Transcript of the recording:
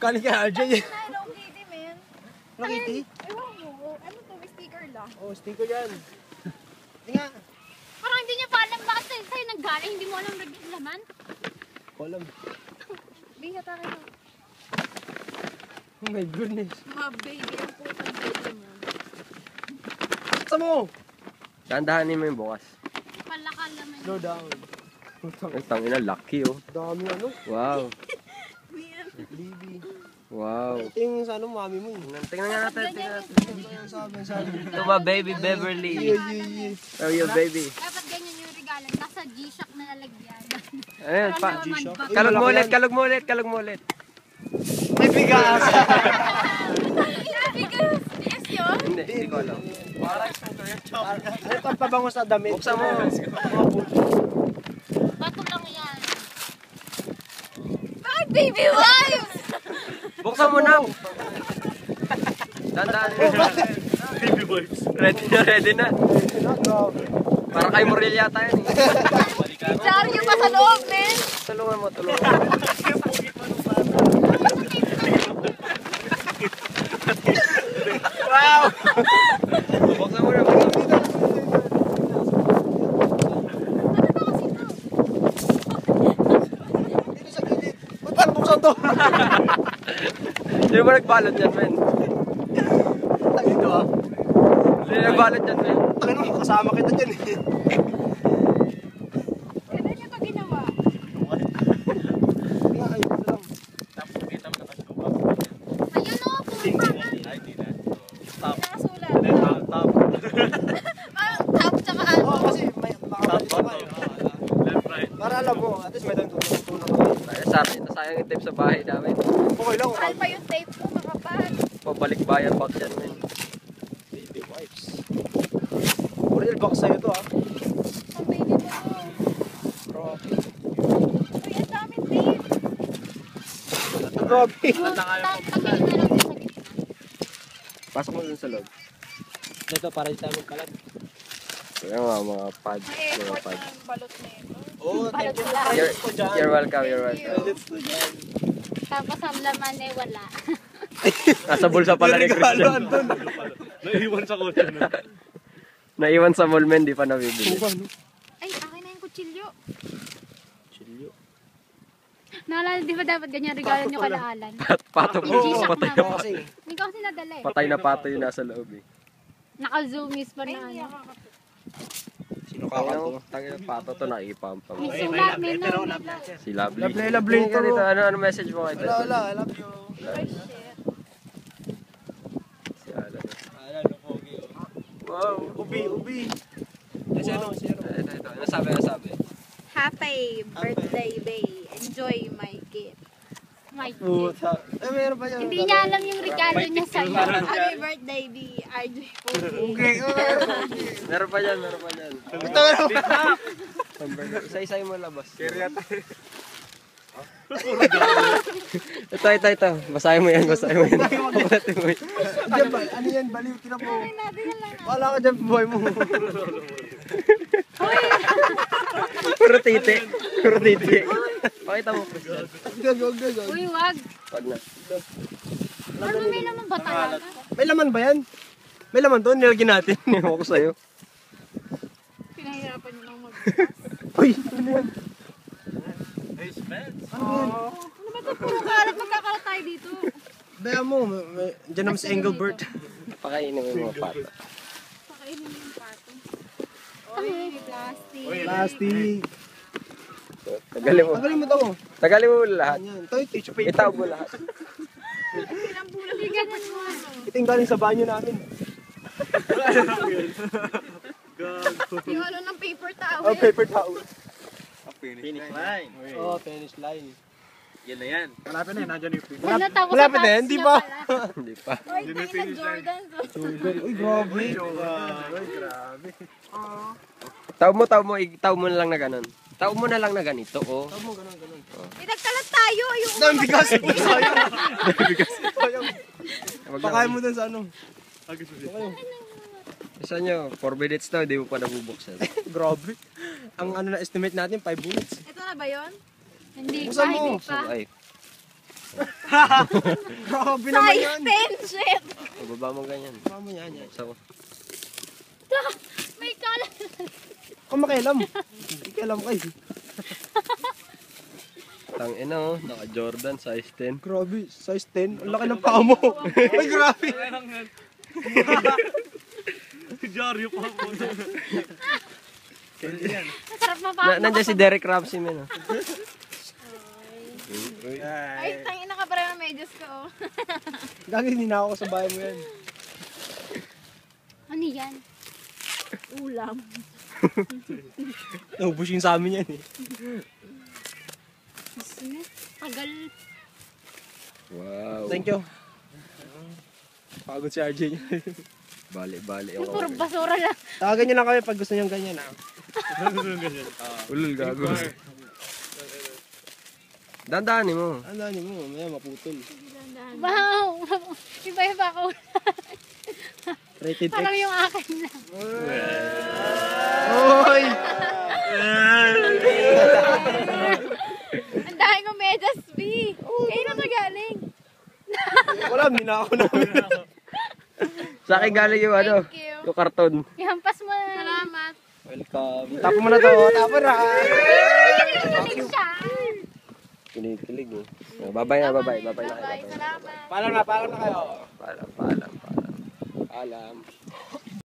Kali ka, RJ. Hello Kitty, man. Hello Kitty? Ewan mo. Ano to? May sticker lang. Oh, sticker yan. Hindi nga. Parang hindi niya pa alam bakit sa'yo nanggaling. Hindi mo alam laman. Kolam. Biha tayo. Oh my goodness. Mga baby. Ang putang baby mo. Sa mo! Tandahanin mo yung bukas. Palakal naman. Slow down. Ang tangina, lucky oh. Dami ano. Wow. Libby. Wow. Ito yung sa ano, mami mo. Tingnan nga natin, tingnan natin. Sabi. Ito ba, baby Beverly? Yeah. Oh, your baby. Dapat ganyan yung regalo. Nasa G-Shock na lalagyan. Ayun, pa. G-Shock. Kalog mo ulit, kalog mo ulit, kalog mo ulit. May bigas! Yes yun? Hindi ko alam. Ito ang pabango sa damit. Buksan mo. Bato lang yan. Bakit baby wipes? Buksan mo na. Dandan. Baby wipes. Ready na. Para kay Morel yata yan eh. Diyan nyo pa sa loob, man. Tulungan mo, tulungan mo. Wow! Buksan mo na, buksan mo. Dito sa gilid. Ba't paano buksan to? Hindi mo nagbalot yan, men. Dito ah. Hindi nagbalot yan, men. Takin mo, kasama kita dyan eh. Kailan nyo ito ginawa? Tapos kita mo nakasuba. Ayun o, pumunta na. Ay, di na. Nakasulat. Then top. Top tsaka ano. Oo, kasi may makabalik Top, pa eh. left, right. Para alam mo, at least may tulong ka. Sayang yung tape sa bahay namin. Okay lang. Mahal pa yung tape mo, makapal. Pabalik bayan box yan, men. Baby wipes. Original box sa'yo to ah. Ang baby mo to. Grabe. Uy, ang daming tape. Grabe. Pagkain na lang din sa gitna. Pasok mo dun sa loob. Ito para dito tayo magkalat. Kaya mga pads, May mga effort pads. ng balot na ito. Oo, thank you. You're welcome, you're welcome. Let's go dyan. Tapos ang laman eh wala. Nasa bulsa pala ni Christian. Naiwan sa kotse na. Naiwan sa mall, men, di pa nabibili. Ay, akin na yung kutsilyo. Chilyo. Naalala, di ba dapat ganyan regalo nyo kala Alan? Pato po, G-Shock patay na. na Oo, kasi. Hindi ko kasi nadala eh. Patay na pato yung nasa loob eh. Naka-zoomies pa Ay, na hindi ano. ako kapit. Sino Tangin ng pato to, nakipampam. May sulat, may note. Si Lovely. Lovely Tingin ka to. dito, ano message mo kay Wala, Tess? wala. I love you. Ay, shit. Si Alan. Wow. Ubi. Si ano? Ito. Ano sabi? Happy birthday, babe. Enjoy my gift. My Puta. Eh, meron pa yan. Hindi niya alam yung regalo niya sa'yo. Happy birthday, B. RJ Okay. Meron pa dyan. Ito meron pa. Isa-isa mo labas. Kaya Ito. Basahin mo yan. Basahin mo yan. Diyan ba? Ano yan? Baliw. Tira mo. natin yan lang. Wala ka dyan, boy mo. Puro titi. Pakita mo, Christian. Gagawag. Uy, wag. Wag na. Ano may naman ba talaga? May laman ba yan? May laman doon. Nilagyan natin. Ewan ko sa'yo. Pinahirapan nyo lang mag Uy, ano yan? Hey, Spence. Ano ba ito? Puro kalat. Magkakalat tayo dito. Baya mo. Diyan naman si Engelbert. Pakainin mo yung mga pato. Pakainin mo yung pato. Oy, plastic. Plastic. Tagalin mo. Tagalin mo to. Tagalin mo lahat. Yan. Ito yung tissue paper. Itaw mo lahat. Ilang bulan yung ganyan mo. Ito yung galing sa banyo namin. Yung ano ng paper towel. Oh, paper towel. Finish line. Oh, finish line. Yan na yan. Malapit na yun. Nandiyan yung finish. Ano, tapos Malapit na sa yan. taas Hindi niya pa. pala. Hindi pa. Oy, tingin na Jordan. Uy, grabe. Uy, grabe. Taw mo na lang na ganun. Taw mo na lang na ganito, oh. Tawag mo, ganun. Nagkalat tayo. Ayoko Ang bigas. Sayang. Wag na. Pakain mo dun sa ano. Isa nyo, 4 minutes na, hindi mo pa nabubuksan. Grabe. Ang ano na estimate natin, 5 minutes. Ito na ba yun? Hindi Buksan pa, mo. hindi pa. Ay, Grabe naman Size yan. 10, shit! Baba mo ganyan. Mama yan yan. So, May kala. Kung makialam. Hindi kialam kayo. tang ina oh. Naka Jordan, size 10. Grabe, size 10. Ang laki ng paa mo. Ay, grabe. Jaryo pa po. Masarap mapapakot. Nandiyan si Derek Ramsey, men. Oh. Ay, tangin na ka pa rin ang medyas ko. Oh. Gagi, hindi na ako sa bahay mo yan. Ano yan? Ulam. Naubos yung sa amin yan eh. Tagal. Wow. Thank you. Pagod si RJ. Bali-bali. Yung puro basura lang. Tawagan nyo lang kami pag gusto nyo ganyan. Ulul, gago. Dandanin mo. Ano mo, maya maputol. Wow! Iba-iba ako. Rated X. Parang yung akin lang. Oy! Ang dahil kong medyas, B. Kayo na to galing. Wala, ninako namin. Sa akin galing yung ano, Thank you. yung karton. Ihampas mo na. Salamat. Welcome. Tapo mo na to. Tapo na. Kinig siya. Kinikilig eh. Babay na kayo. Bye, salamat. Paalam na kayo. Paalam. Paalam.